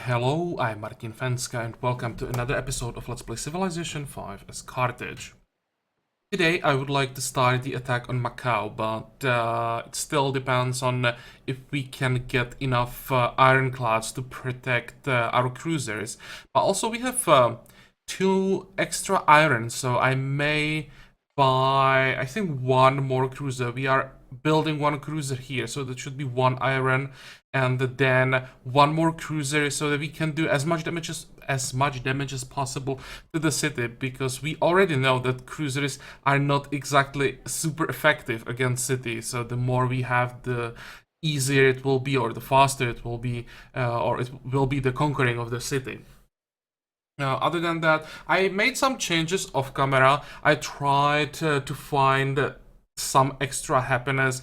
Hello, I'm Martin Fencka and welcome to another episode of Let's Play Civilization 5 as Carthage. Today I would like to start the attack on Macau, but it still depends on if we can get enough ironclads to protect our cruisers. But also we have 2 extra iron, so I may buy, I think, 1 more cruiser. We are building 1 cruiser here, so that should be 1 iron, and then 1 more cruiser, so that we can do as much damage as possible to the city, because we already know that cruisers are not exactly super effective against cities. So the more we have, the easier it will be, or the faster it will be, or it will be the conquering of the city. Other than that, I made some changes off camera. I tried to find some extra happiness,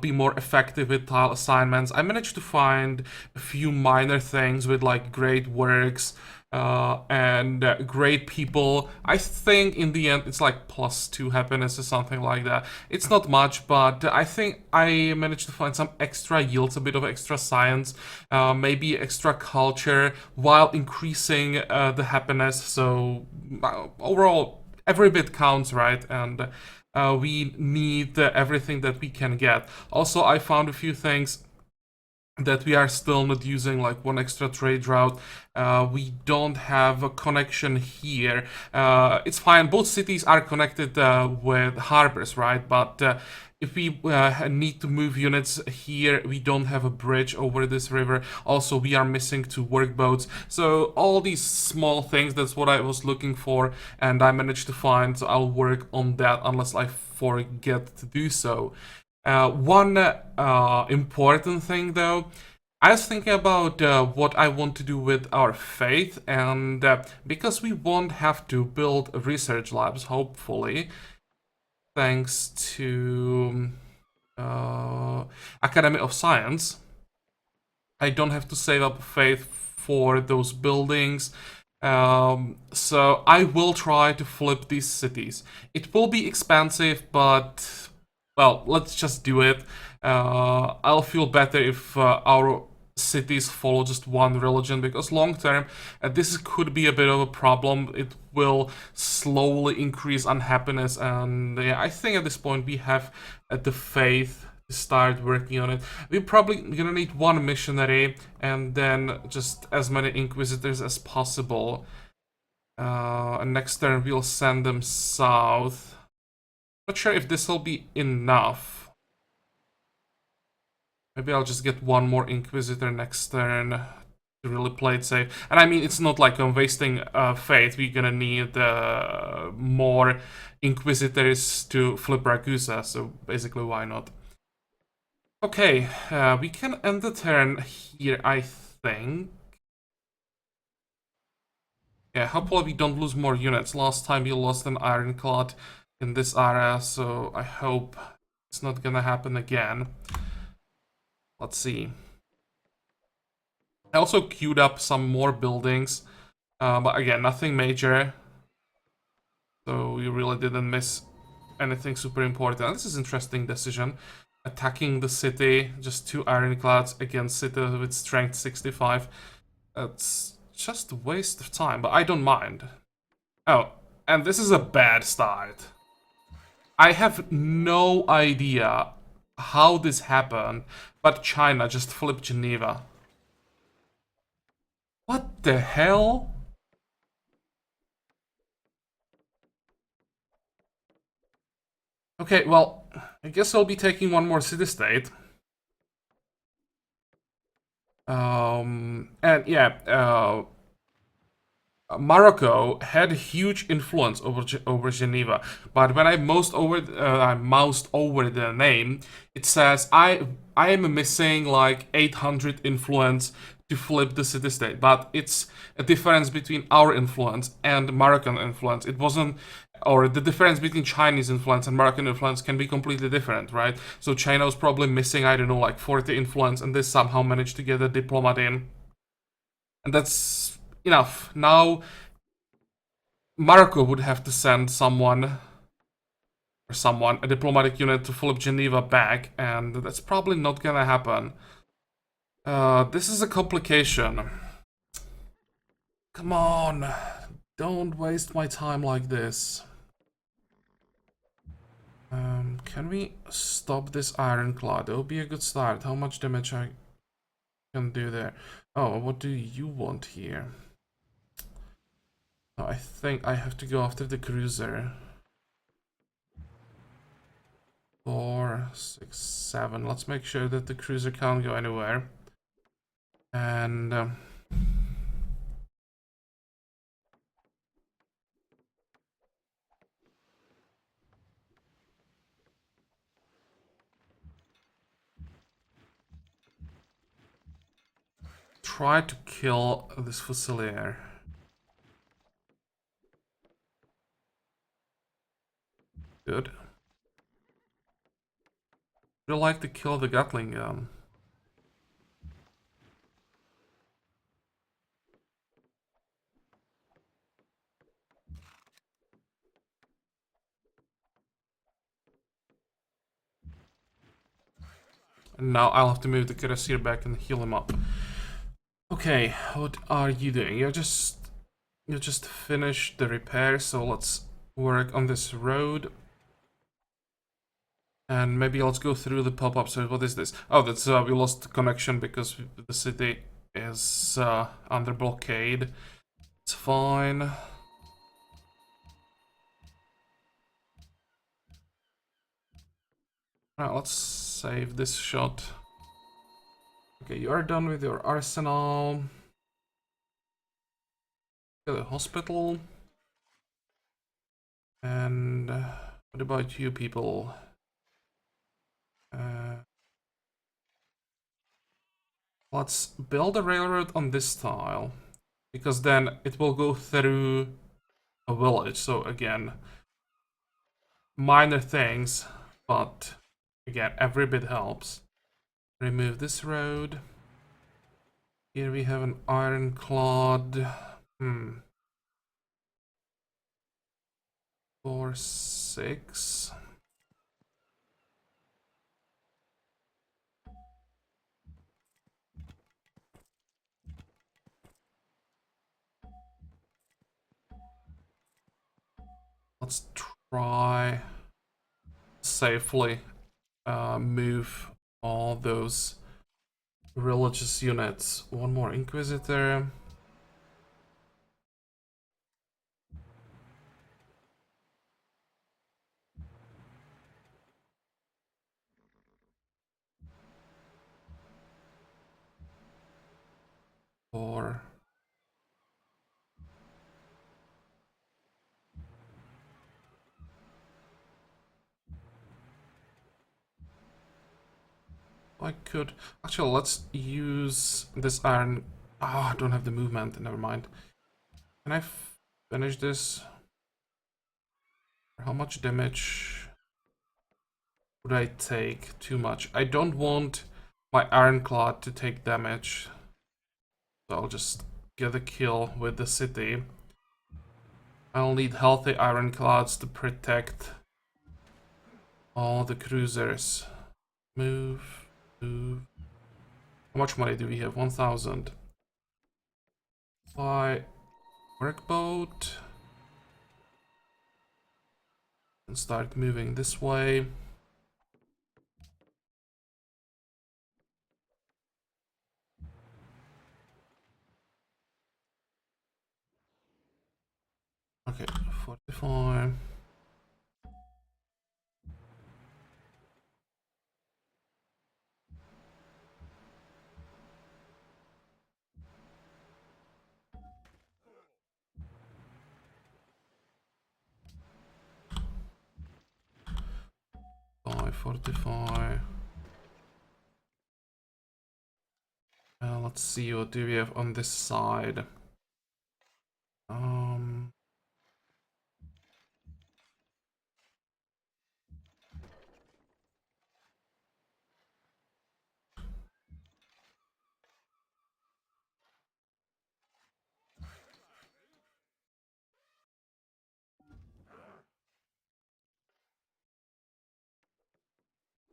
be more effective with tile assignments. I managed to find a few minor things with like great works and great people. I think in the end it's like +2 happiness or something like that. It's not much, but I think I managed to find some extra yields, a bit of extra science, maybe extra culture, while increasing the happiness. So overall, every bit counts, right? And we need everything that we can get. Also, I found a few things that we are still not using, like 1 extra trade route. We don't have a connection here. It's fine, both cities are connected with harbors, right? But if we need to move units here, we don't have a bridge over this river. Also, we are missing 2 workboats. So all these small things, that's what I was looking for, and I managed to find, so I'll work on that unless I forget to do so. One important thing though, I was thinking about what I want to do with our faith, and because we won't have to build research labs, hopefully, thanks to Academy of Science, I don't have to save up faith for those buildings. So I will try to flip these cities. It will be expensive, but well, let's just do it. I'll feel better if our cities follow just 1 religion, because long term, this could be a bit of a problem. It will slowly increase unhappiness, and yeah, I think at this point we have the faith to start working on it. We're probably gonna need 1 missionary, and then just as many inquisitors as possible. And next turn we'll send them south. Not sure if this will be enough. Maybe I'll just get 1 more Inquisitor next turn to really play it safe. And I mean, it's not like I'm wasting faith. We're gonna need more Inquisitors to flip Ragusa, so basically why not? Okay, we can end the turn here, I think. Yeah, hopefully we don't lose more units. Last time we lost an ironclad in this area, so I hope it's not gonna happen again. Let's see. I also queued up some more buildings, but again, nothing major. So we really didn't miss anything super important. This is an interesting decision. Attacking the city, just 2 ironclads against city with strength 65. That's just a waste of time, but I don't mind. Oh, and this is a bad start. I have no idea how this happened, but China just flipped Geneva. What the hell? Okay, well, I guess I'll be taking 1 more city-state. And yeah, Morocco had huge influence over Geneva, but when I moused over the name, it says I am missing like 800 influence to flip the city-state, but it's a difference between our influence and Moroccan influence. It wasn't, or the difference between Chinese influence and Moroccan influence can be completely different, right? So China was probably missing, I don't know, like 40 influence, and they somehow managed to get a diplomat in, and that's enough. Now Morocco would have to send a diplomatic unit to flip Geneva back, and that's probably not gonna happen. This is a complication. Come on, don't waste my time like this. Can we stop this ironclad? It would be a good start. How much damage I can do there? Oh, what do you want here? Oh, I think I have to go after the cruiser. 4, 6, 7. Let's make sure that the cruiser can't go anywhere. And try to kill this Fusilier. Good. Would like to kill the Gatling gun. And now I'll have to move the Cuirassier back and heal him up. Okay, what are you doing? You just finished the repair, so let's work on this road. And maybe let's go through the pop-up. So what is this? Oh, that's we lost connection because the city is under blockade. It's fine. Right, let's save this shot. Okay, you are done with your arsenal. The hospital. And what about you people? Let's build a railroad on this tile, because then it will go through a village. So again, minor things, but again, every bit helps. Remove this road. Here we have an ironclad. 4, 6. Let's try safely move all those religious units. One more Inquisitor. Or I could actually, let's use this iron. Ah, I don't have the movement. Never mind. Can I finish this? How much damage would I take? Too much. I don't want my ironclad to take damage, so I'll just get a kill with the city. I'll need healthy ironclads to protect all the cruisers. Move, move. How much money do we have? 1,000. Fly workboat. And start moving this way. Okay, 45. Five, 45. Let's see, what do we have on this side?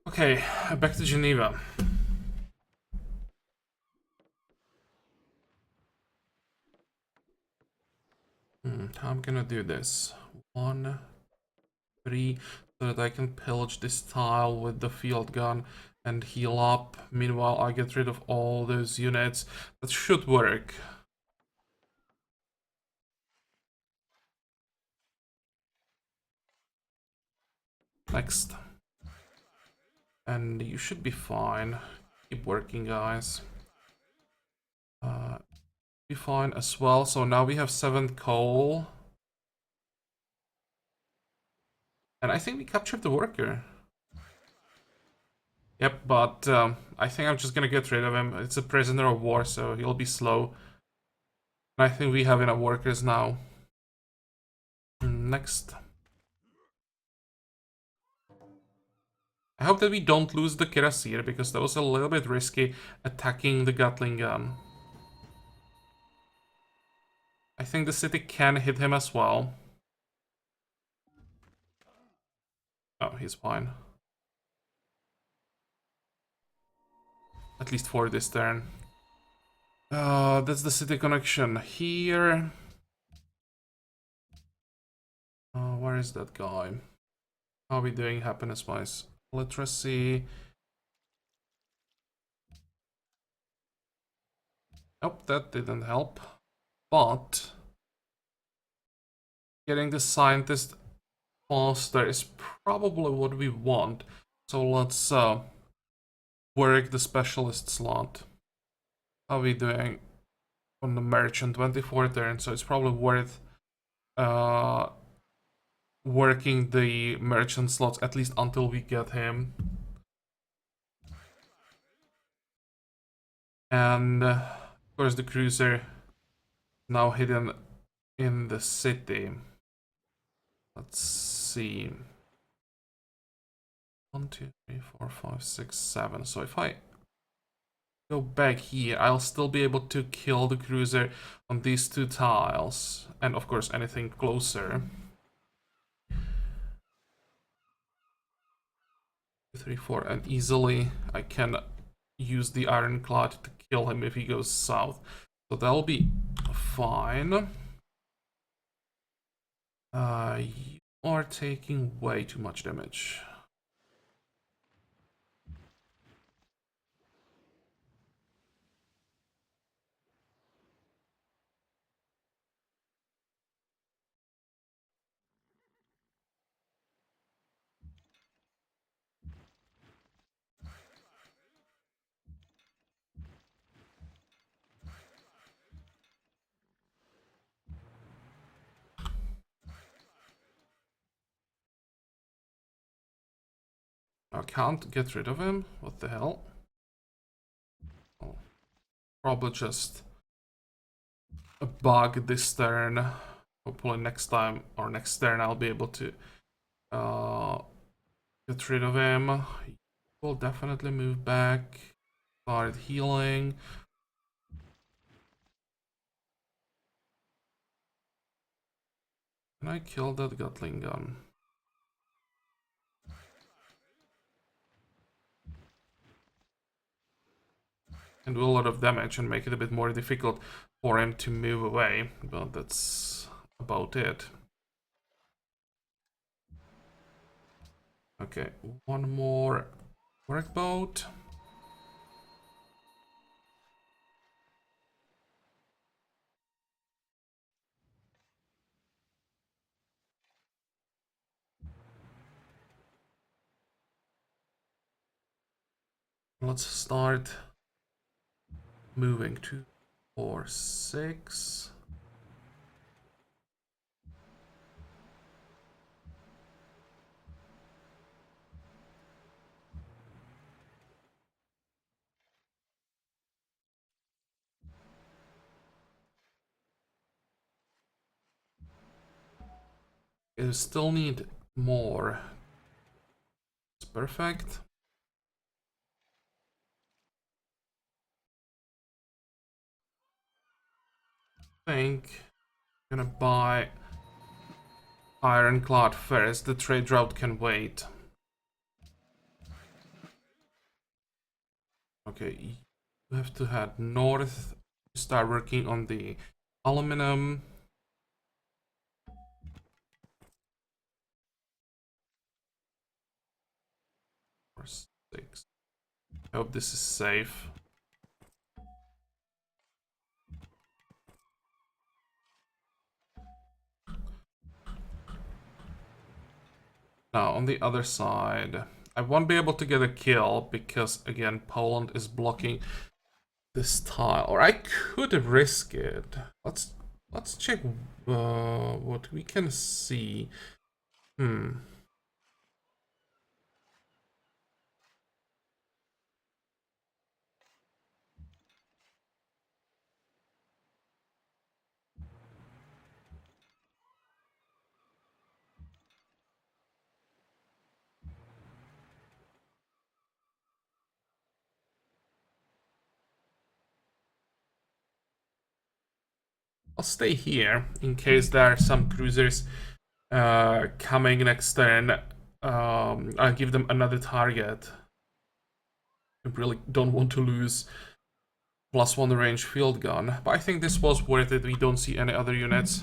Okay, back to Geneva. I'm gonna do this. 1, 3, so that I can pillage this tile with the field gun and heal up. Meanwhile, I get rid of all those units. That should work. Next. And you should be fine. Keep working, guys. Be fine as well. So now we have 7 coal. And I think we captured the worker. Yep, but I think I'm just gonna get rid of him. It's a prisoner of war, so he'll be slow. And I think we have enough workers now. Next. I hope that we don't lose the Kirasir, because that was a little bit risky attacking the Gatling gun. I think the city can hit him as well. Oh, he's fine. At least for this turn. That's the city connection. Here. Where is that guy? How are we doing happiness-wise? Literacy. Nope, that didn't help. But getting the scientist faster is probably what we want. So let's work the specialist slot. How are we doing on the merchant? 24 turns, so it's probably worth working the merchant slots at least until we get him. And of course the cruiser now hidden in the city. Let's see. 1, 2, 3, 4, 5, 6, 7. So if I go back here, I'll still be able to kill the cruiser on these 2 tiles. And of course anything closer. 2, 3, 4, and easily I can use the ironclad to kill him if he goes south. So that'll be fine. You are taking way too much damage. I can't get rid of him? What the hell? Oh, probably just a bug this turn. Hopefully next time or next turn I'll be able to get rid of him. We'll definitely move back. Start healing. Can I kill that Gatling gun? And do a lot of damage and make it a bit more difficult for him to move away, but that's about it. Okay, one more workboat. Let's start moving. 2, 4, 6. You still need more. It's perfect. I think I'm gonna buy ironclad first. The trade route can wait. Okay, you have to head north. Start working on the aluminum. 6. I hope this is safe. Now, on the other side, I won't be able to get a kill because, again, Poland is blocking this tile. Or I could risk it. Let's check what we can see. I'll stay here in case there are some cruisers coming next turn. I'll give them another target. I really don't want to lose +1 range field gun, but I think this was worth it. We don't see any other units.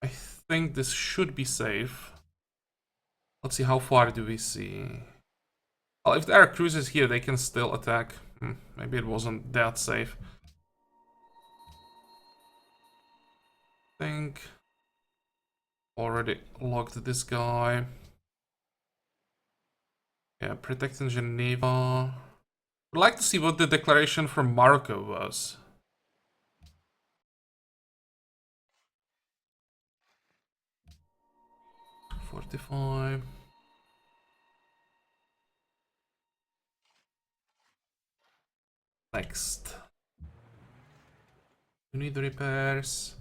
I think this should be safe. Let's see, how far do we see? Well, if there are cruisers here, they can still attack. Maybe it wasn't that safe. I think already logged this guy. Yeah, protecting Geneva. I'd like to see what the declaration from Morocco was. $45. Next. You need repairs.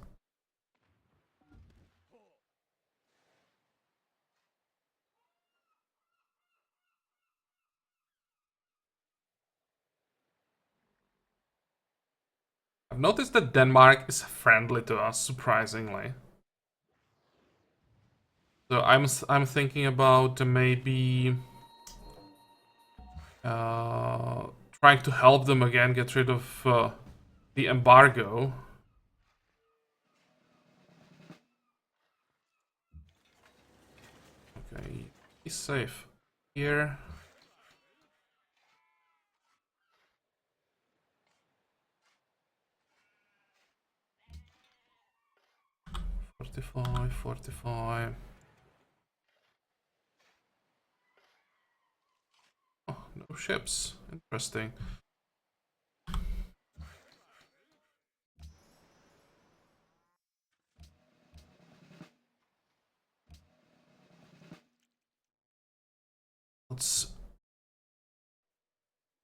I've noticed that Denmark is friendly to us, surprisingly. So I'm thinking about maybe trying to help them again get rid of the embargo. Okay, he's safe here. $45. Oh, no ships. Interesting. Let's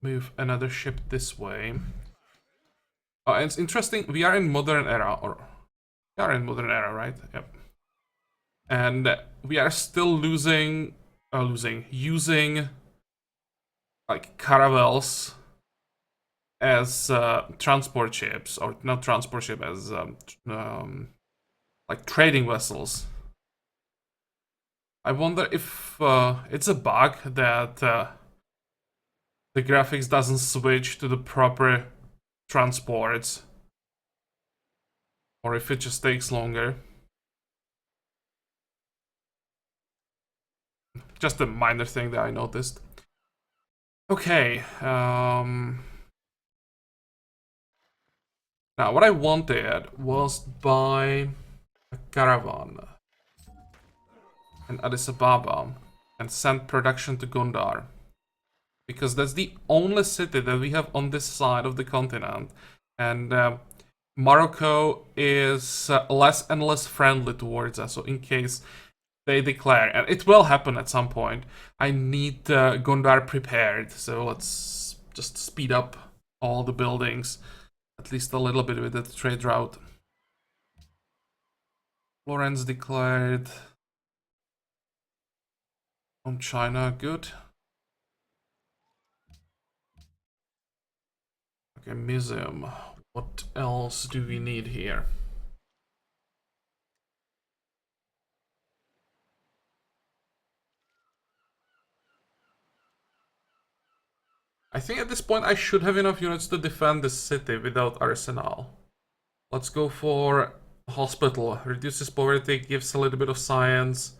move another ship this way. Oh, and it's interesting. We are in modern era, or we are in modern era, right? Yep. And we are still using like caravels as transport ships, or not transport ship, as like trading vessels. I wonder if it's a bug that the graphics doesn't switch to the proper transports, or if it just takes longer. Just a minor thing that I noticed. Okay. Now, what I wanted was buy a caravan in Addis Ababa and send production to Gondar, because that's the only city that we have on this side of the continent, and Morocco is less and less friendly towards us. So in case they declare, and it will happen at some point, I need Gondar prepared. So let's just speed up all the buildings, at least a little bit with the trade route. Florence declared from China, good. Okay, museum. What else do we need here? I think at this point I should have enough units to defend this city without arsenal. Let's go for hospital. Reduces poverty, gives a little bit of science.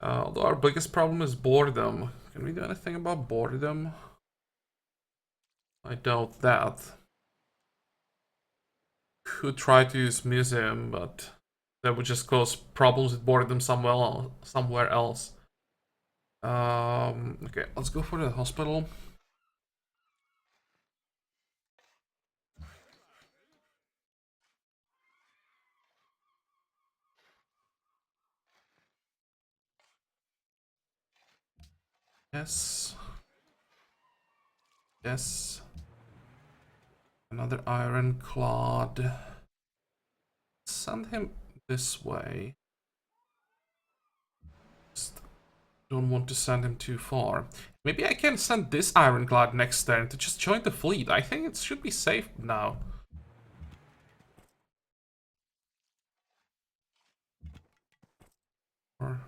Although our biggest problem is boredom, Can we do anything about boredom? I doubt that. Could try to use museum, but that would just cause problems with boredom somewhere else. Okay, let's go for the hospital. Yes. Yes. Another ironclad. Send him this way. Just don't want to send him too far. Maybe I can send this ironclad next turn to just join the fleet. I think it should be safe now. Or...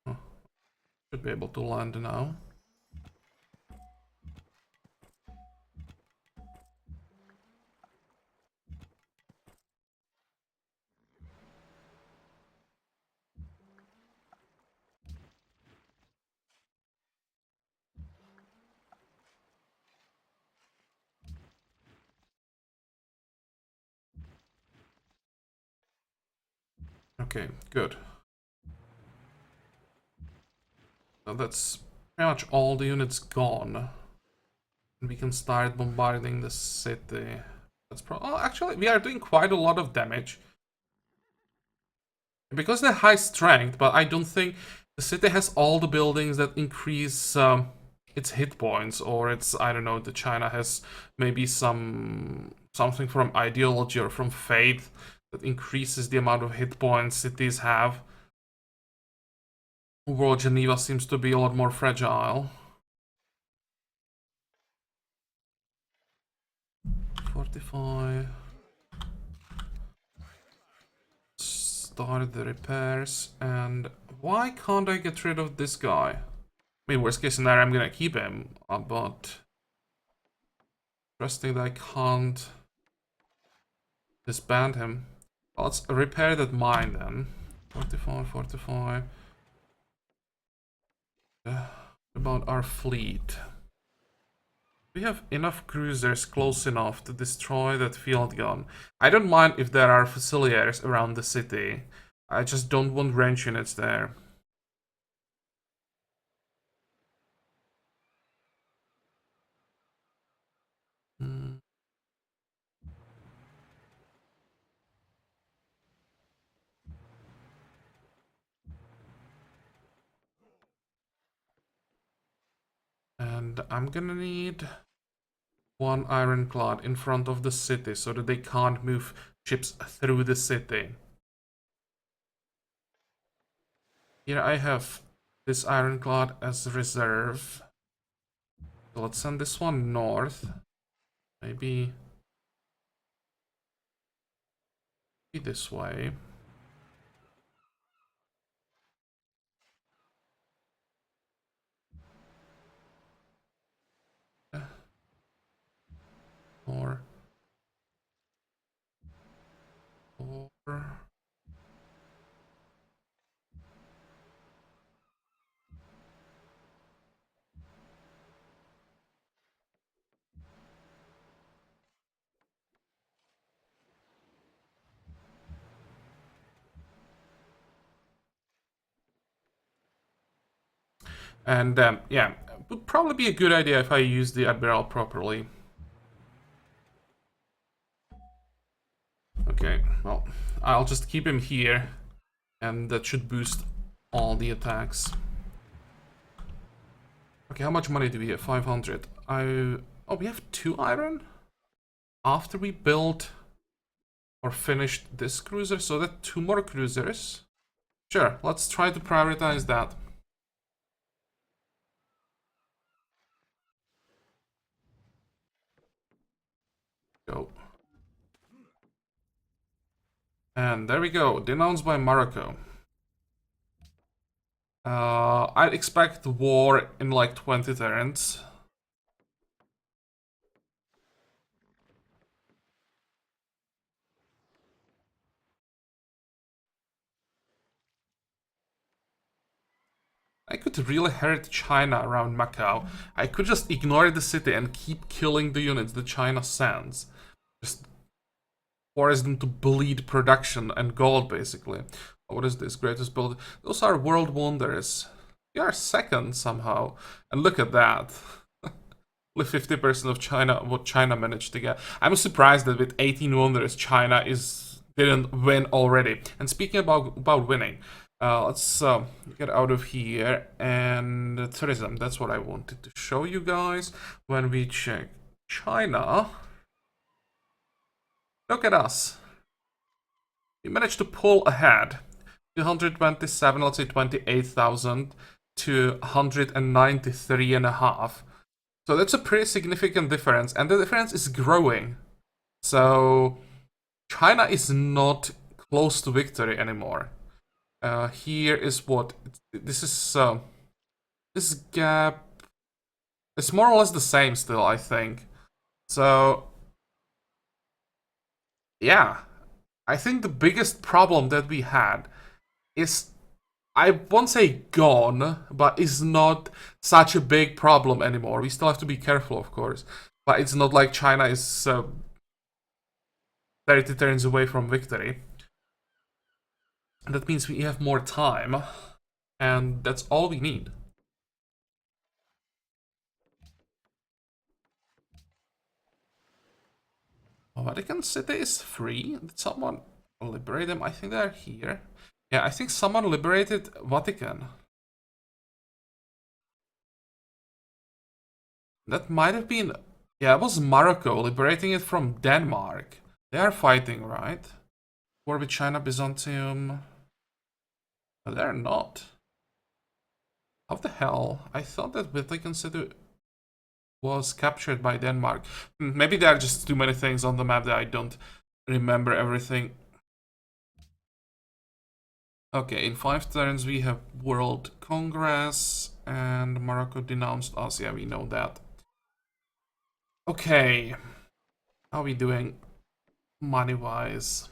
oh, should be able to land now. Okay, good. So that's pretty much all the units gone. And we can start bombarding the city. That's oh, actually, we are doing quite a lot of damage. Because they're high strength, but I don't think the city has all the buildings that increase its hit points, or it's, I don't know, the China has maybe something from ideology or from faith that increases the amount of hit points cities have. Overall, Geneva seems to be a lot more fragile. 45. Start the repairs, and why can't I get rid of this guy? I mean, worst case scenario, I'm gonna keep him, but trusting that I can't disband him. Well, let's repair that mine then. 45, 45. About our fleet. We have enough cruisers close enough to destroy that field gun. I don't mind if there are fusiliers around the city. I just don't want range units there. Hmm. And I'm gonna need one ironclad in front of the city so that they can't move ships through the city. Here I have this ironclad as reserve. So let's send this one north. Maybe this way. Or and yeah, it would probably be a good idea if I use the Admiral properly. Okay, well, I'll just keep him here, and that should boost all the attacks. Okay, how much money do we have? 500. Oh, we have 2 iron? After we built or finished this cruiser, so that 2 more cruisers? Sure, let's try to prioritize that. Go. And there we go, denounced by Morocco. I'd expect war in like 20 turns. I could really hurt China around Macau. I could just ignore the city and keep killing the units that China sends. Just force them to bleed production and gold, basically. What is this? Greatest build? Those are world wonders. We are second somehow. And look at that. Only 50% of China, what China managed to get. I'm surprised that with 18 wonders, China didn't win already. And speaking about winning, let's get out of here. And tourism, that's what I wanted to show you guys. When we check China, look at us. We managed to pull ahead. 227, let's say 28,000 to 193.5. So that's a pretty significant difference, and the difference is growing. So China is not close to victory anymore. Here is what this is. This gap is more or less the same still, I think. So yeah, I think the biggest problem that we had is, I won't say gone, but it's not such a big problem anymore. We still have to be careful, of course, but it's not like China is 30 turns away from victory. And that means we have more time, and that's all we need. Vatican City is free. Did someone liberate them? I think they're here. Yeah, I think someone liberated Vatican. That might have been... Yeah, it was Morocco liberating it from Denmark. They are fighting, right? War with China, Byzantium... But they're not. How the hell? I thought that Vatican City was captured by Denmark. Maybe there are just too many things on the map that I don't remember everything. Okay, in 5 turns we have World Congress, and Morocco denounced us. Yeah, we know that. Okay, how are we doing money-wise?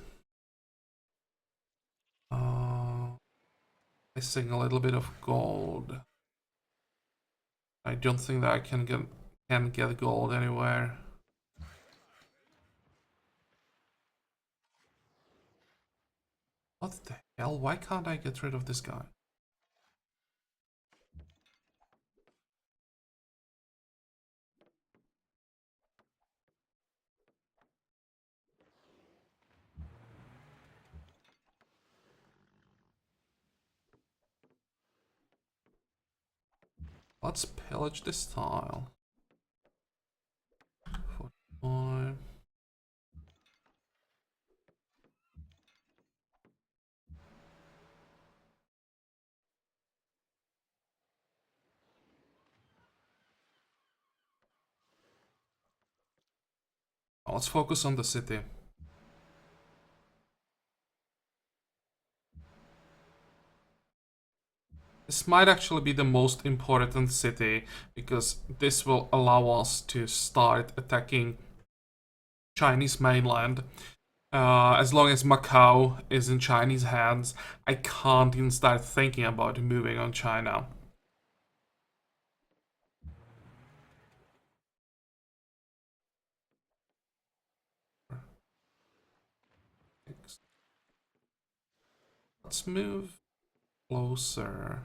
Missing a little bit of gold. I don't think that I can get gold anywhere. What the hell? Why can't I get rid of this guy? Let's pillage this tile. 45. Let's focus on the city. This might actually be the most important city, because this will allow us to start attacking Chinese mainland. As long as Macau is in Chinese hands, I can't even start thinking about moving on China. Let's move closer.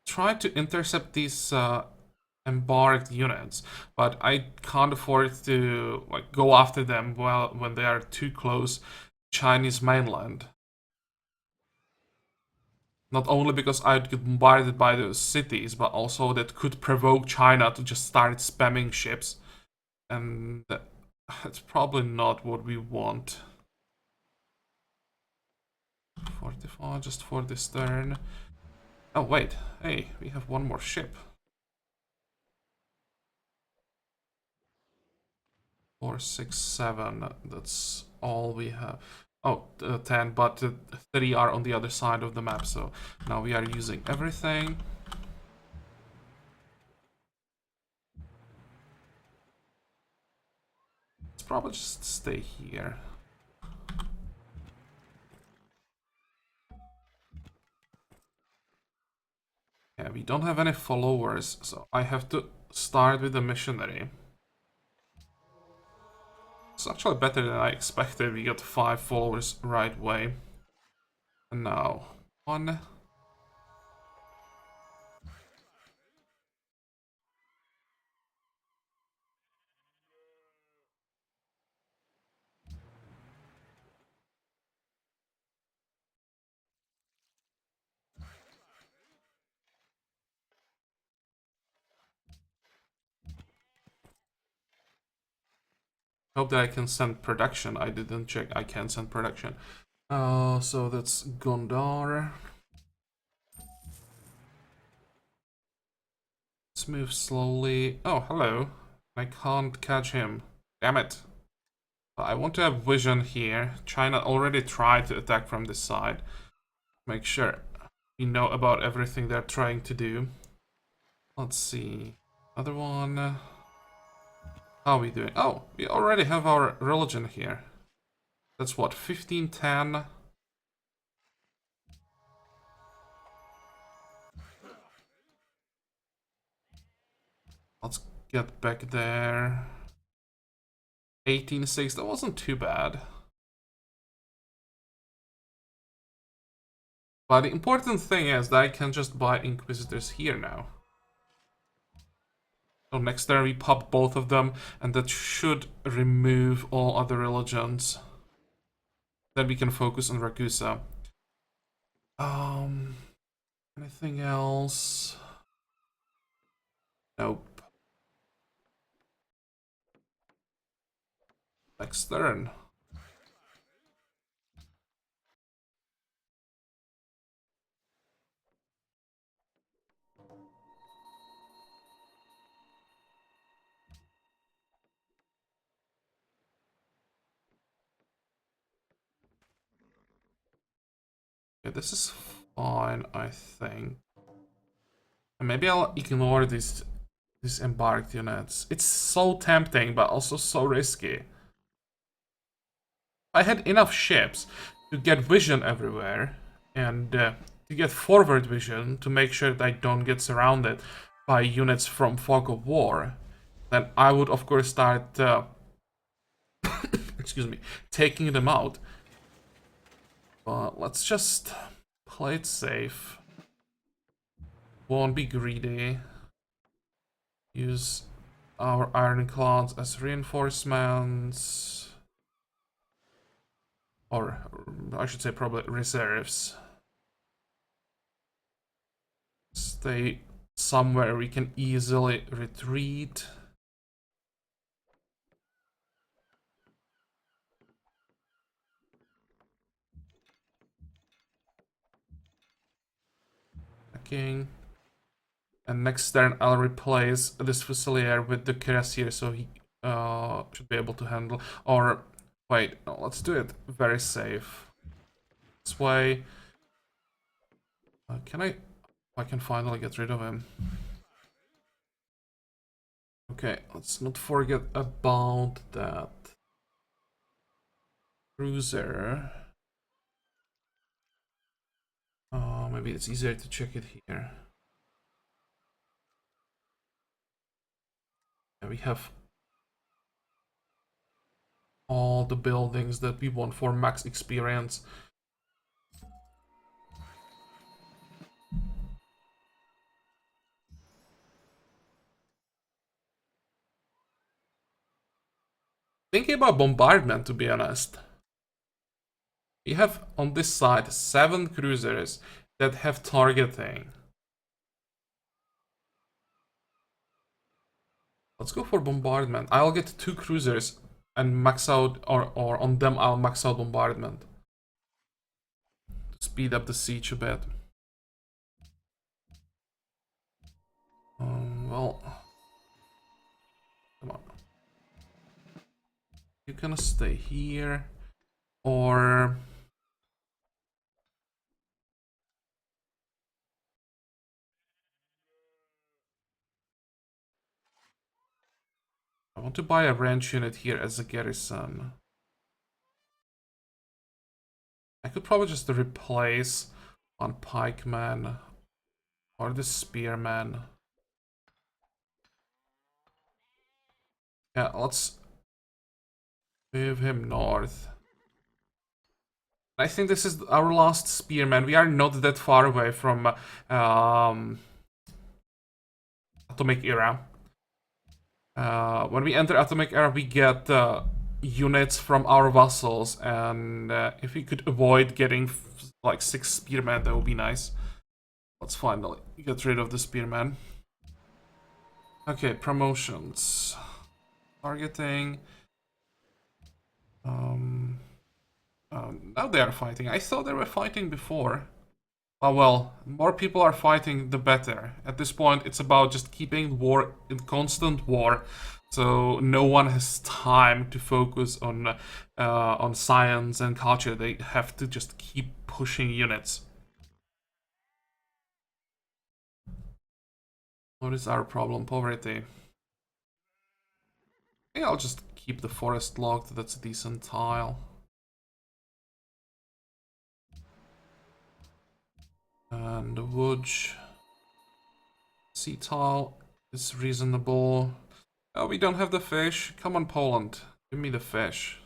Try to intercept these embarked units, but I can't afford to go after them when they are too close Chinese mainland. Not only because I'd get bombarded by those cities, but also that could provoke China to just start spamming ships. And that's probably not what we want. 45 just for this turn. Oh wait, hey, we have one more ship. 4, 6, 7, that's all we have. Oh, 10, but 3 are on the other side of the map, so now we are using everything. Let's probably just stay here. we don't have any followers, so I have to start with a missionary. It's actually better than I expected. We got 5 followers right away. And now, 1. Hope that I can send production. I didn't check. I can send production. So that's Gondar. Let's move slowly. Oh, hello. I can't catch him. Damn it. I want to have vision here. China already tried to attack from this side. Make sure we know about everything they're trying to do. Let's see. Other one. How are we doing? Oh, we already have our religion here. That's what, 1510? Let's get back there. 18.6, that wasn't too bad. But the important thing is that I can just buy Inquisitors here now. So next turn we pop both of them, and that should remove all other religions. Then we can focus on Ragusa. Anything else? Nope. Next turn. Okay, this is fine, I think. And maybe I'll ignore these embarked units. It's so tempting, but also so risky. I had enough ships to get vision everywhere, and to get forward vision to make sure that I don't get surrounded by units from Fog of War. Then I would, of course, start excuse me, taking them out. But let's just play it safe. Won't be greedy. Use our ironclads as reinforcements. Or I should say probably reserves. Stay somewhere we can easily retreat. King. And next turn I'll replace this Fusilier with the Cuirassier, so he should be able to handle. Or wait, no, let's do it very safe. This way. I can finally get rid of him. Okay, let's not forget about that cruiser. Maybe it's easier to check it here. And we have all the buildings that we want for max experience. Thinking about bombardment, to be honest. We have on this side 7 cruisers that have targeting. Let's go for bombardment. I'll get 2 cruisers and max out, or on them I'll max out bombardment. To speed up the siege a bit. Well, come on. You're gonna stay here, or I want to buy a ranch unit here as a garrison. I could probably just replace one pikeman Or the spearman. Yeah, let's move him north. I think this is our last spearman. We are not that far away from Atomic Era. When we enter Atomic Era, we get units from our vassals, and if we could avoid getting like 6 spearmen, that would be nice. Let's finally get rid of the spearman. Okay, promotions. Targeting. Now they are fighting. I thought they were fighting before. Oh well, more people are fighting, the better. At this point, it's about just keeping war in constant war, so no one has time to focus on science and culture. They have to just keep pushing units. What is our problem? Poverty. I think I'll just keep the forest locked. That's a decent tile. And the wood. Sea tile is reasonable. Oh, we don't have the fish. Come on, Poland. Give me the fish.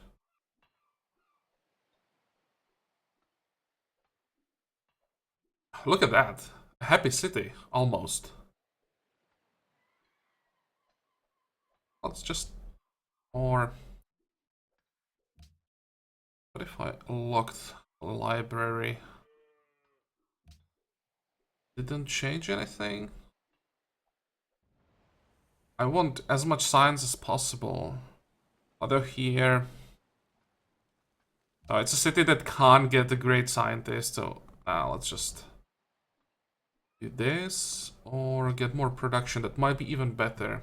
Look at that. A happy city, almost. Let's just... Or... What if I locked a library? Didn't change anything? I want as much science as possible. Although here... Oh, it's a city that can't get a great scientist, so... let's just... do this, or get more production. That might be even better.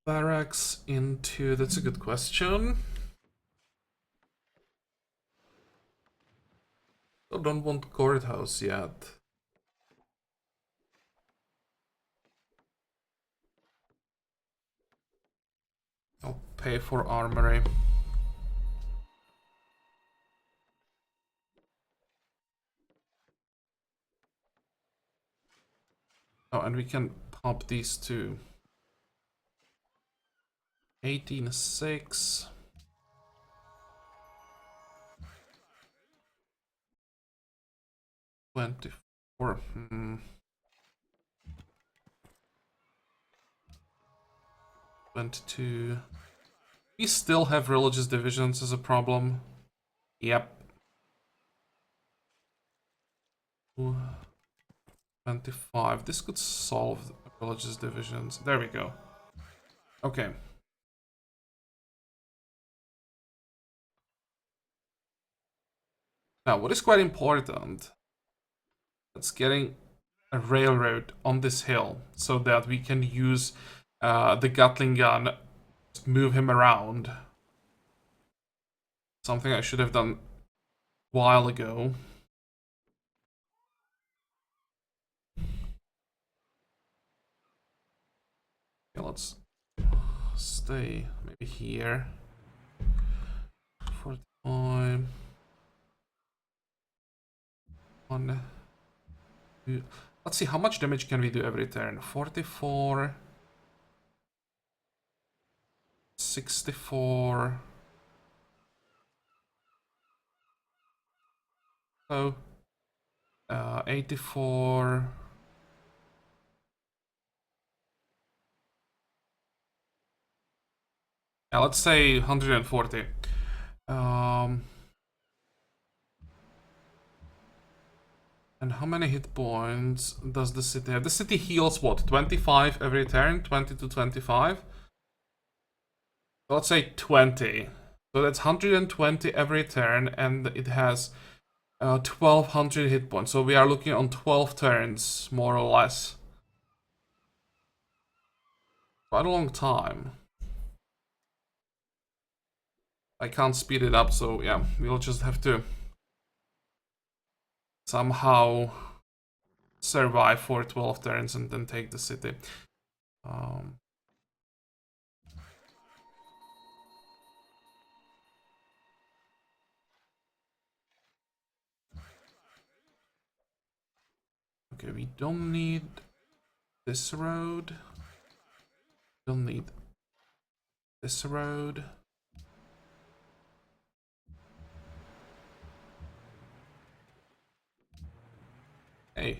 Barracks into... That's a good question. I don't want courthouse yet. I'll pay for armory. Oh, and we can pop these two. 18.6. 24. 22. We still have religious divisions as a problem. Yep. 25. This could solve religious divisions. There we go. Okay. Now, what is quite important, that's getting a railroad on this hill so that we can use the Gatling gun to move him around. Something I should have done a while ago. Okay, let's stay maybe here. 45. 1, 2. Let's see, how much damage can we do every turn? 44. 64. So, 84. Yeah, let's say 140. And how many hit points does the city have? The city heals what? 25 every turn? 20 to 25? So let's say 20. So that's 120 every turn, and it has 1200 hit points. So we are looking on 12 turns, more or less. Quite a long time. I can't speed it up, so yeah, we'll just have to somehow survive for 12 turns and then take the city. Okay, we don't need this road. Don't need this road. Hey.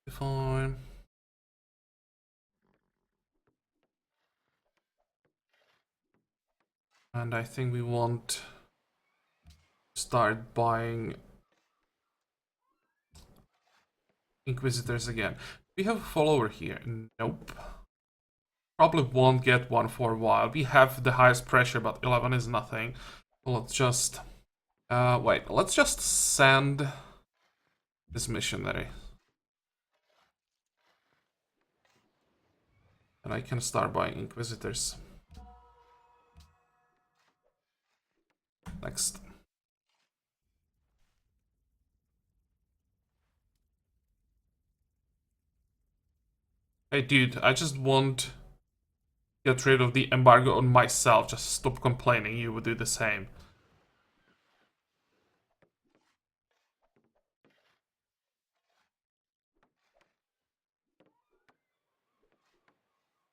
Fine. And I think we want to start buying Inquisitors again. We have a follower here. Nope. Probably won't get one for a while. We have the highest pressure, but 11 is nothing. Let's just... wait, let's just send this missionary. And I can start buying Inquisitors. Next. Hey dude, I just want to get rid of the embargo on myself. Just stop complaining, you would do the same.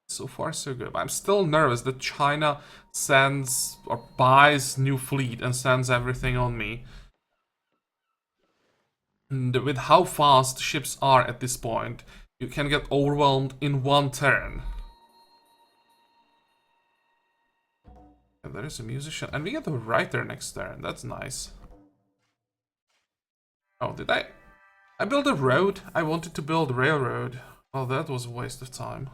So far so good. I'm still nervous that China sends or buys new fleet and sends everything on me. And with how fast ships are at this point, you can get overwhelmed in one turn. And there is a musician. And we get a writer next turn. That's nice. Oh, did I? I built a road? I wanted to build a railroad. Oh, that was a waste of time.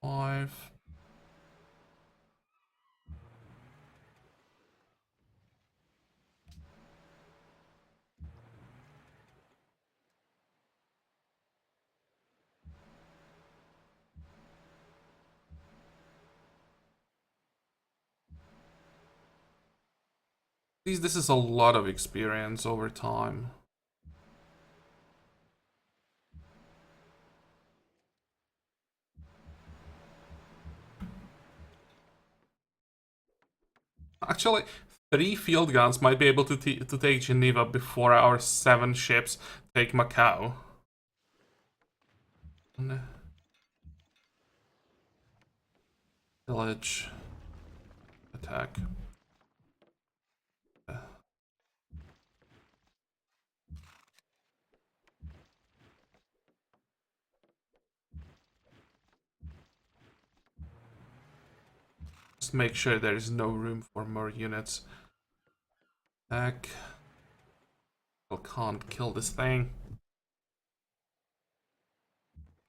Five. This is a lot of experience over time. Actually, 3 field guns might be able to take Geneva before our 7 ships take Macau. Village attack. Just make sure there is no room for more units. Attack. Well, can't kill this thing.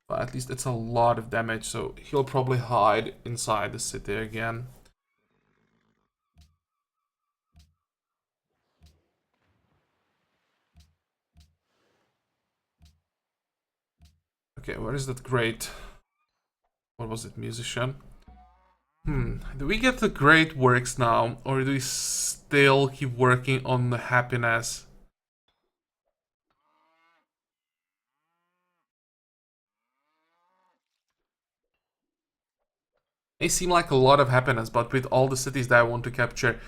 But at least it's a lot of damage, so he'll probably hide inside the city again. Okay, where is that great... What was it, musician? Do we get the great works now, or do we still keep working on the happiness? They seem like a lot of happiness, but with all the cities that I want to capture,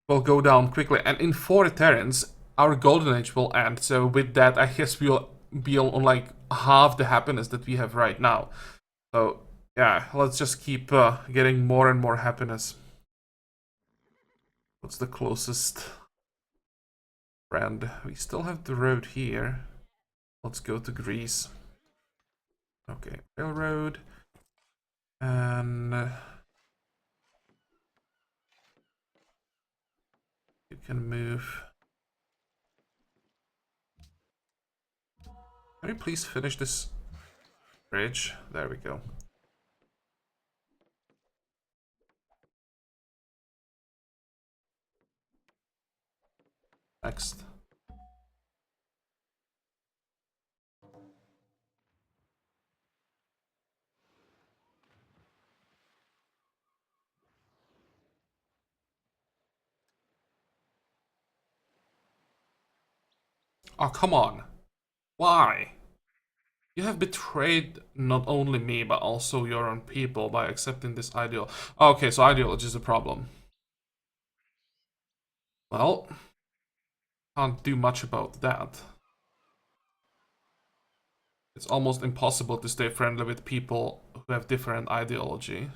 will go down quickly. And in 4 turns, our golden age will end. So with that, I guess we'll be on like half the happiness that we have right now. So yeah, let's just keep getting more and more happiness. What's the closest friend? We still have the road here. Let's go to Greece. Okay, railroad. And you can move. Can you please finish this bridge? There we go. Next. Oh, come on. Why? You have betrayed not only me, but also your own people by accepting this ideal. Okay, so ideology is a problem. Well, can't do much about that. It's almost impossible to stay friendly with people who have different ideology.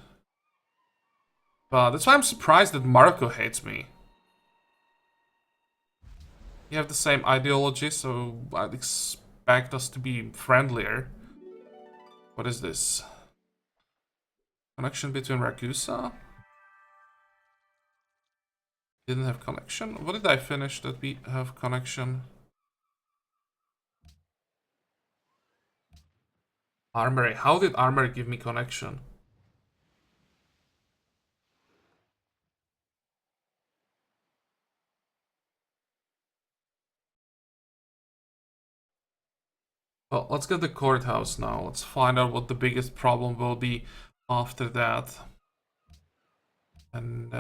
But that's why I'm surprised that Marco hates me. You have the same ideology, so I'd expect us to be friendlier. What is this? Connection between Ragusa? Didn't have connection? What did I finish that we have connection? Armory. How did Armory give me connection? Well, let's get the courthouse now. Let's find out what the biggest problem will be after that. And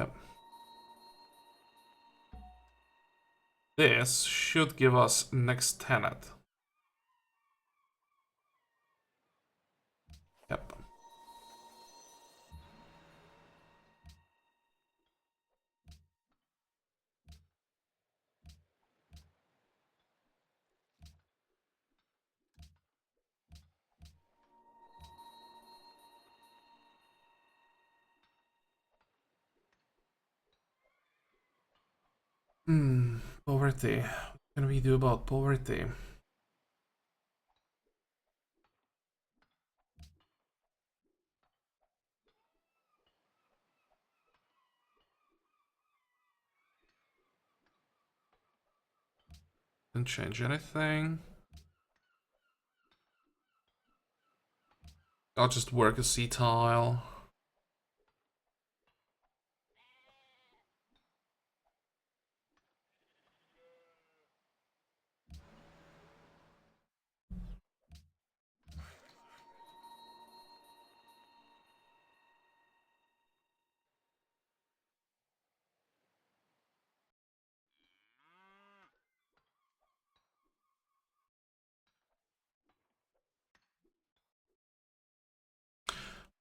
this should give us next tenet. Yep. Poverty. What can we do about poverty? Didn't change anything. I'll just work a C tile.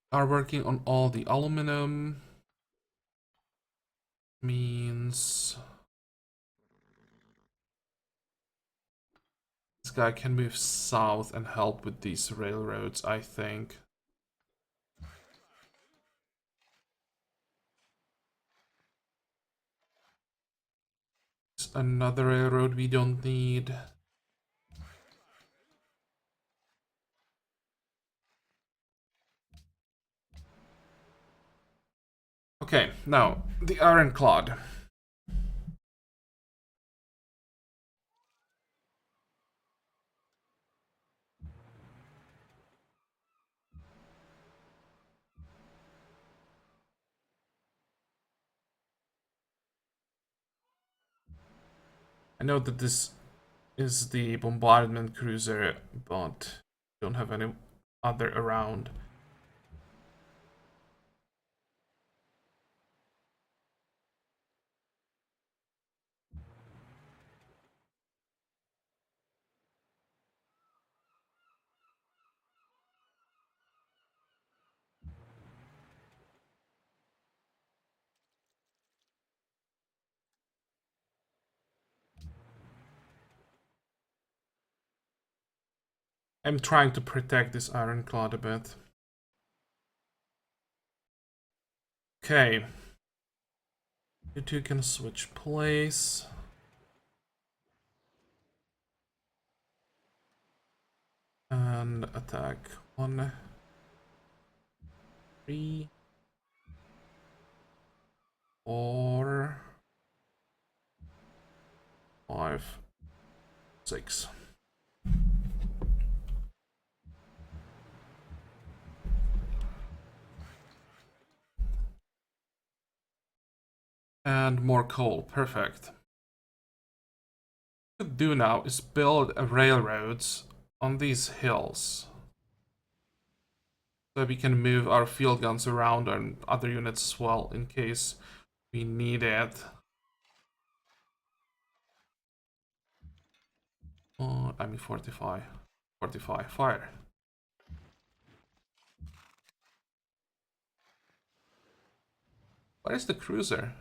Are working on all the aluminum. Means this guy can move south and help with these railroads, I think. It's another railroad we don't need. Okay, now the ironclad. I know that this is the bombardment cruiser, but don't have any other around. I'm trying to protect this ironclad a bit. Okay. You two can switch place. And attack. 1, 3, 4, 5, 6. And more coal. Perfect. What we could do now is build railroads on these hills. So we can move our field guns around and other units as well in case we need it. I mean, fortify. Fortify. Fire. Where is the cruiser?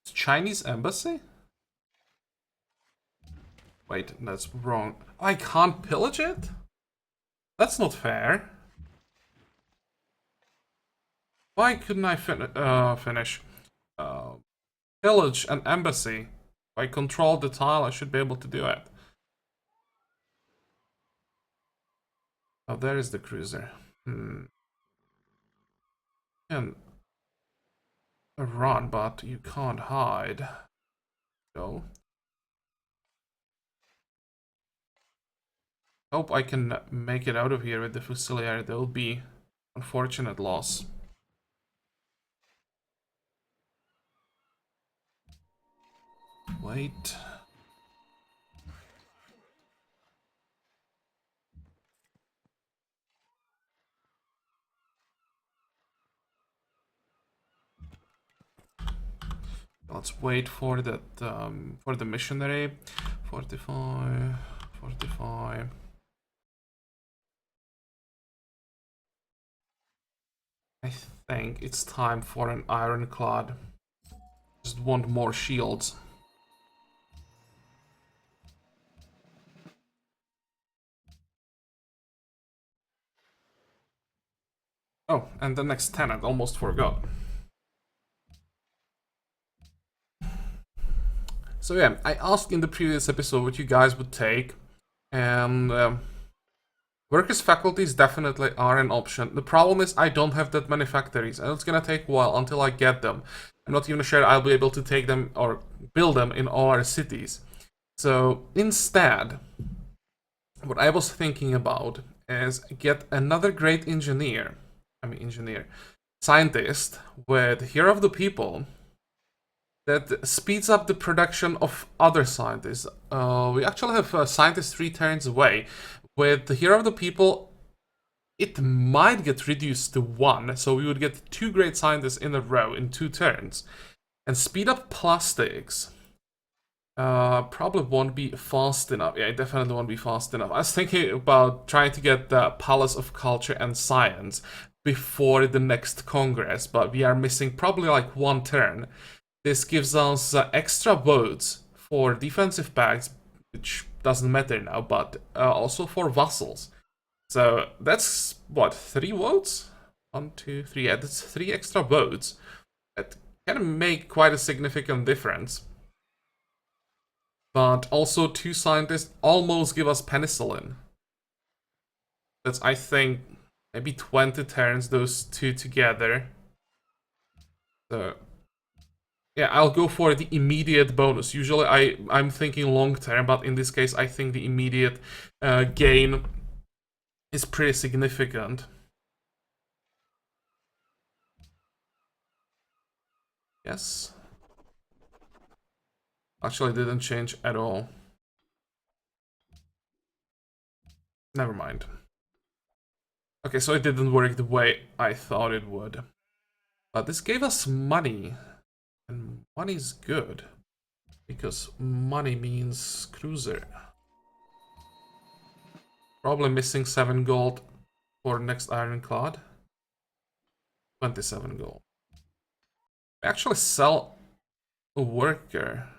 It's Chinese embassy? Wait, that's wrong. I can't pillage it? That's not fair. Why couldn't I finish? Pillage an embassy. If I control the tile, I should be able to do it. Oh, there is the cruiser. Can run, but you can't hide. Go. Hope I can make it out of here with the Fusilier. That will be unfortunate loss. Wait. Let's wait for that for the missionary. 45, 45. I think it's time for an ironclad. Just want more shields. Oh, and the next tenant, almost forgot. So yeah, I asked in the previous episode what you guys would take, and workers' faculties definitely are an option. The problem is I don't have that many factories, and it's gonna take a while until I get them. I'm not even sure I'll be able to take them or build them in all our cities. So instead, what I was thinking about is get another great scientist with Hero of the People that speeds up the production of other scientists. We actually have scientists 3 turns away. With the Hero of the People, it might get reduced to 1, so we would get 2 great scientists in a row in 2 turns. And speed up plastics. Probably won't be fast enough. Yeah, it definitely won't be fast enough. I was thinking about trying to get the Palace of Culture and Science before the next Congress, but we are missing probably like 1 turn. This gives us extra votes for defensive pacts, which doesn't matter now, but also for vassals. So that's what, 3 votes? 1, 2, 3. Yeah, that's 3 extra votes. That can make quite a significant difference. But also 2 scientists almost give us penicillin. That's, I think, maybe 20 turns, those 2 together. So yeah, I'll go for the immediate bonus. Usually I'm thinking long term, but in this case I think the immediate gain is pretty significant. Yes. Actually, it didn't change at all. Never mind. Okay, so it didn't work the way I thought it would. But this gave us money. And money's good. Because money means cruiser. Probably missing 7 gold for next ironclad. 27 gold. We actually sell a worker.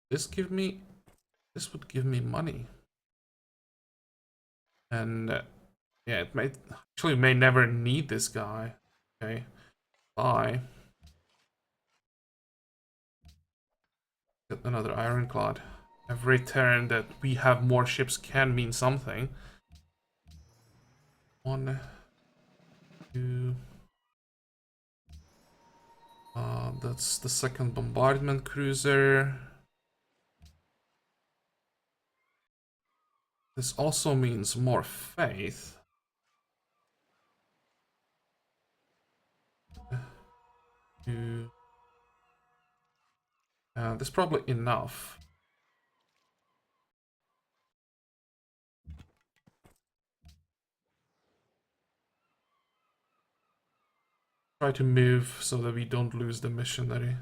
This would give me money. And yeah, it may never need this guy. Okay, bye. Get another ironclad. Every turn that we have more ships can mean something. 1, 2. That's the second bombardment cruiser. This also means more faith. 2. That's probably enough. Try to move so that we don't lose the missionary.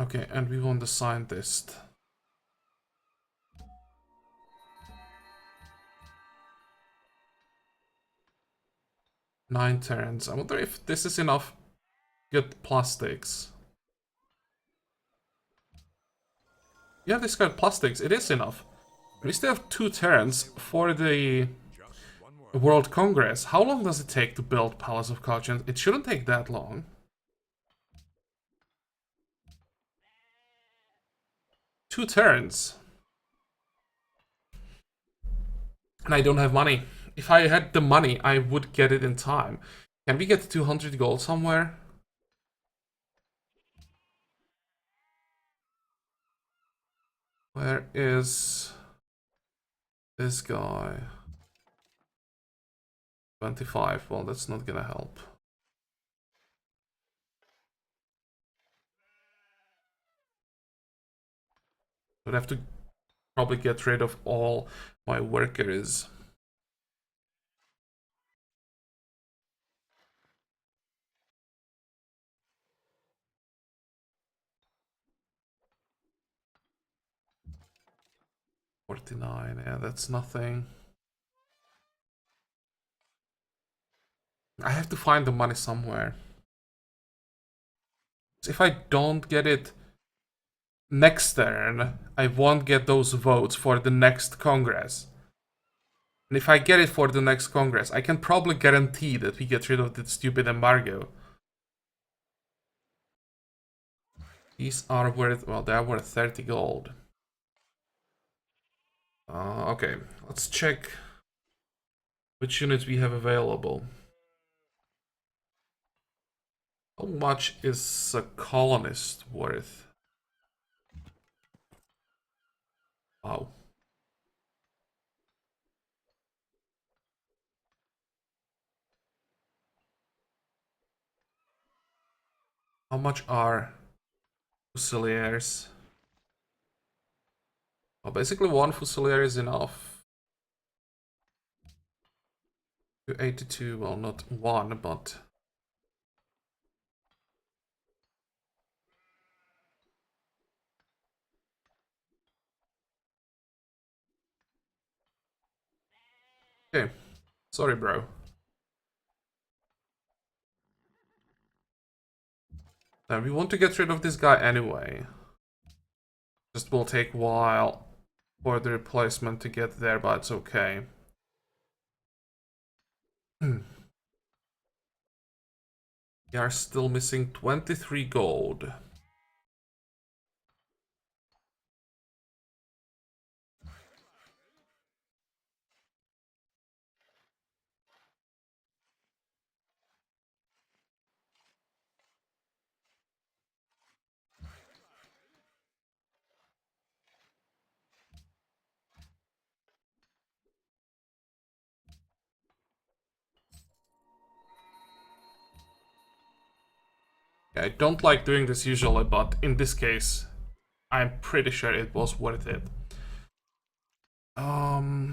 Okay, and we want the scientist. Nine turns. I wonder if this is enough good plastics. Yeah, this got plastics. It is enough. We still have 2 turns for the World Congress. How long does it take to build Palace of Caution? It shouldn't take that long. 2 turns. And I don't have money. If I had the money, I would get it in time. Can we get 200 gold somewhere? Where is this guy? 25. Well, that's not gonna help. Would have to probably get rid of all my workers. $49, yeah, that's nothing. I have to find the money somewhere. If I don't get it next turn, I won't get those votes for the next Congress. And if I get it for the next Congress, I can probably guarantee that we get rid of that stupid embargo. These are worth, well, they are worth 30 gold. Okay, let's check which units we have available. How much is a colonist worth? Wow. How much are Fusiliers? Well, basically 1 Fusilier is enough. 282, well, not 1, but... Okay, sorry, bro. Now, we want to get rid of this guy anyway. Just will take a while for the replacement to get there, but it's okay. We are still missing 23 gold. I don't like doing this usually, but in this case, I'm pretty sure it was worth it. How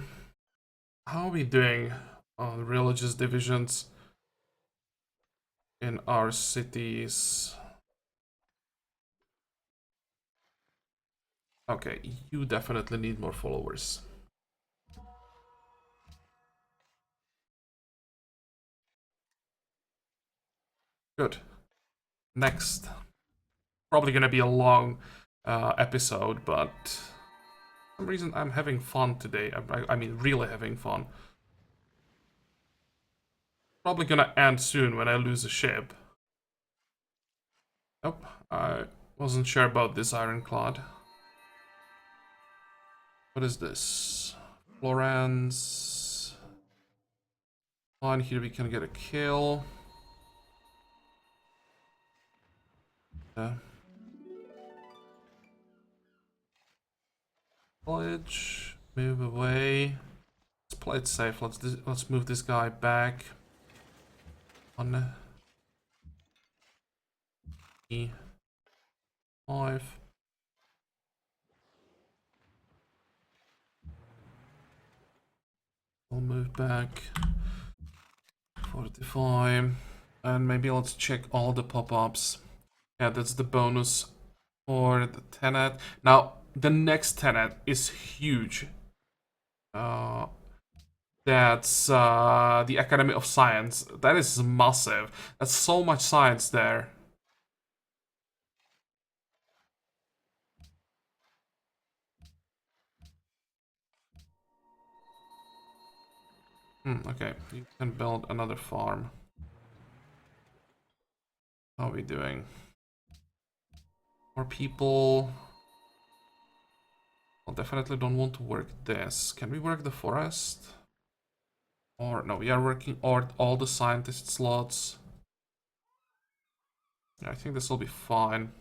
are we doing on religious divisions in our cities? Okay, you definitely need more followers. Good. Next. Probably gonna be a long episode, but for some reason I'm having fun today. I mean, really having fun. Probably gonna end soon when I lose a ship. Nope, I wasn't sure about this ironclad. What is this? Florence. On here we can get a kill. College, move away. Let's play it safe. Let's move this guy back. On. 5. We'll move back 45. And maybe let's check all the pop-ups. Yeah, that's the bonus for the tenet. Now, the next tenet is huge. That's the Academy of Science. That is massive. That's so much science there. Okay, you can build another farm. How are we doing? More people. I definitely don't want to work this. Can we work the forest? Or no, we are working all the scientist slots. Yeah, I think this will be fine.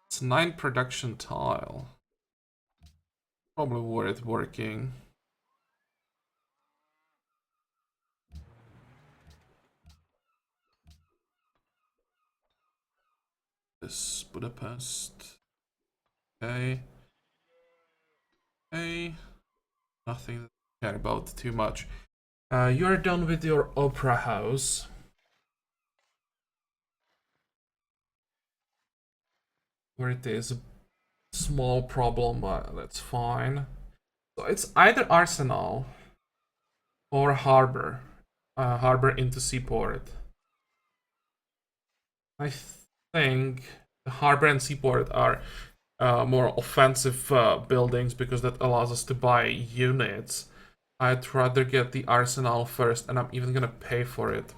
It's 9 production tile. Probably worth working. This Budapest. Okay. Okay. Nothing to care about too much. You're done with your opera house. Where it is a small problem, but that's fine. So it's either arsenal or harbor. Harbor into seaport. I think the harbor and seaport are more offensive buildings because that allows us to buy units. I'd rather get the arsenal first, and I'm even gonna pay for it.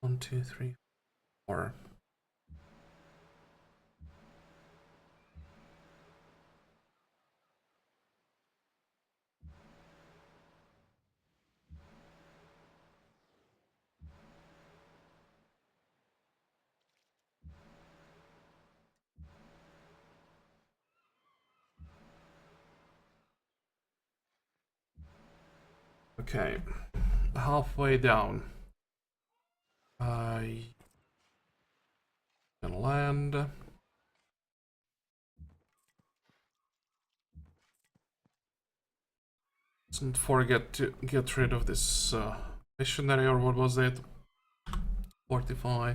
One, two, three, four. Okay, halfway down. I can land. Don't forget to get rid of this missionary, or what was it? Fortify.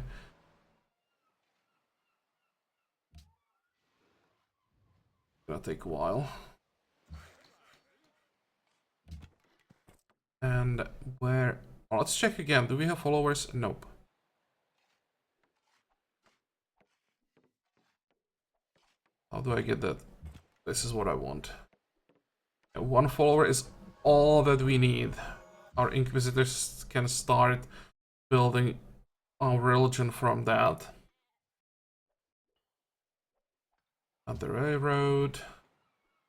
Gonna take a while. And where? Oh, let's check again. Do we have followers? Nope. How do I get that? This is what I want. One follower is all that we need. Our inquisitors can start building our religion from that. At the railroad.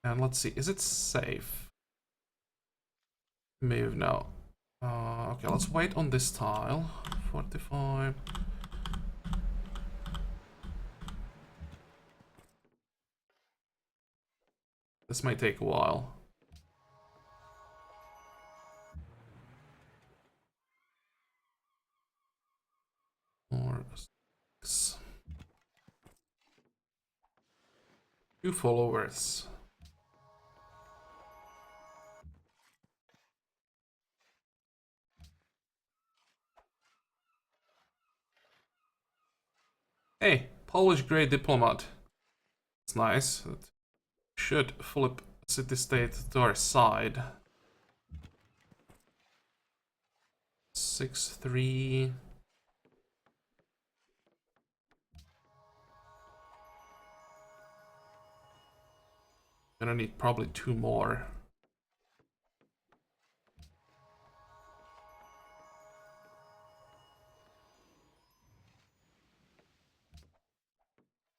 And let's see, is it safe? Move now. Okay, let's wait on this tile. 45. This might take a while. Or 6. 2 followers. Hey, Polish great diplomat. It's nice. should flip city-state to our side. 6-3. Gonna need probably 2 more.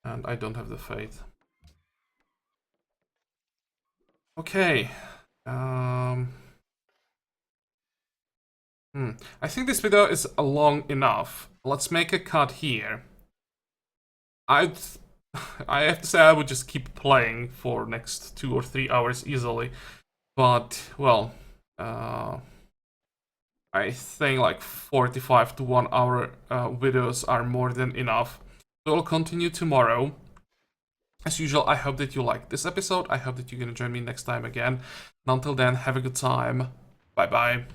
And I don't have the faith. Okay. I think this video is long enough. Let's make a cut here. I have to say I would just keep playing for next 2 or 3 hours easily. But, well, I think like 45 to 1 hour videos are more than enough. So I'll continue tomorrow. As usual, I hope that you liked this episode. I hope that you're gonna join me next time again. And until then, have a good time. Bye bye.